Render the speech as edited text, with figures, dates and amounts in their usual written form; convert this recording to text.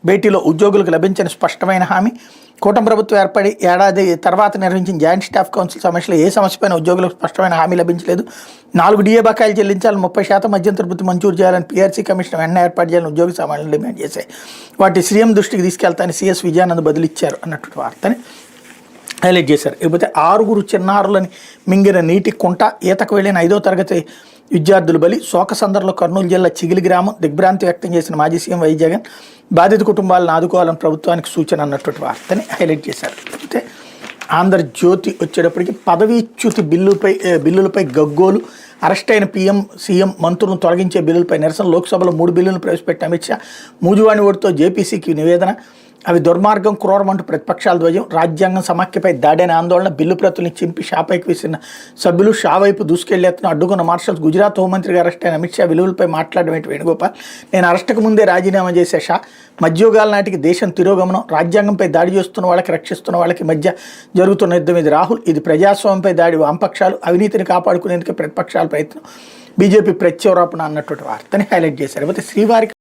భేటీలో ఉద్యోగులకు లభించిన స్పష్టమైన హామీ. కూటమి ప్రభుత్వం ఏర్పడి ఏడాది తర్వాత నిర్వహించిన జాయింట్ స్టాఫ్ కౌన్సిల్ సమస్యలో ఏ సమస్యపైన ఉద్యోగులకు స్పష్టమైన హామీ లభించలేదు. 4 డిఏ బకాయిలు చెల్లించాలని, 30% మధ్యంతర వృత్తి మంజూరు చేయాలని పీఆర్సీ కమిషన్ వెంటనే ఏర్పాటు చేయాలని ఉద్యోగ సమావేశాలు డిమాండ్ చేశాయి. వాటి సీఎం దృష్టికి తీసుకెళ్తానని సీఎస్ విజయానంద్ బదిలిచ్చారు అన్నటువంటి వార్తని హైలైట్ చేశారు. ఇకపోతే 6 చిన్నారులని మింగిన నీటి కుంట, ఈతకు వెళ్ళిన 5వ తరగతి విద్యార్థులు బలి. శోకసందర్లో కర్నూలు జిల్లా చిగిలి గ్రామం. దిగ్భ్రాంతి వ్యక్తం చేసిన మాజీ సీఎం వై జగన్ బాధిత కుటుంబాలను ఆదుకోవాలని ప్రభుత్వానికి సూచన అన్నటువంటి వార్తని హైలైట్ చేశారు. అయితే ఆంధ్రజ్యోతి వచ్చేటప్పటికి పదవీచ్యుతి బిల్లులపై గగ్గోలు. అరెస్ట్ అయిన సీఎం మంత్రులను తొలగించే బిల్లులపై నిరసన. లోక్సభలో 3 బిల్లులను ప్రవేశపెట్టిన అమిత్ షా. మూజువాణి ఓటుతో జేపీసీకి నివేదన. అవి దుర్మార్గం, క్రూరమంటూ ప్రతిపక్షాల ధ్వజం. రాజ్యాంగం సమాఖ్యపై దాడైన ఆందోళన. బిల్లు ప్రతుల్ని చింపి షాపైకి విసిరిన సభ్యులు. షా వైపు దూసుకెళ్లేస్తున్న అడ్డుకున్న మార్షల్స్. గుజరాత్ హోంమంత్రిగా అరెస్ట్ అయిన అమిత్ షా విలువలపై మాట్లాడడం ఏంటి వేణుగోపాల్. నేను అరెస్టుకు ముందే రాజీనామా చేసే షా. మధ్యోగాల నాటికి దేశం తిరోగమనం. రాజ్యాంగంపై దాడి చేస్తున్న వాళ్ళకి, రక్షిస్తున్న వాళ్ళకి మధ్య జరుగుతున్న యుద్ధం ఇది. రాహుల్, ఇది ప్రజాస్వామ్యంపై దాడి. వామపక్షాలు అవినీతిని కాపాడుకునేందుకు ప్రతిపక్షాల ప్రయత్నం. బీజేపీ ప్రత్యారోపణ అన్నటువంటి వార్తని హైలైట్ చేశారు. అయితే శ్రీవారికి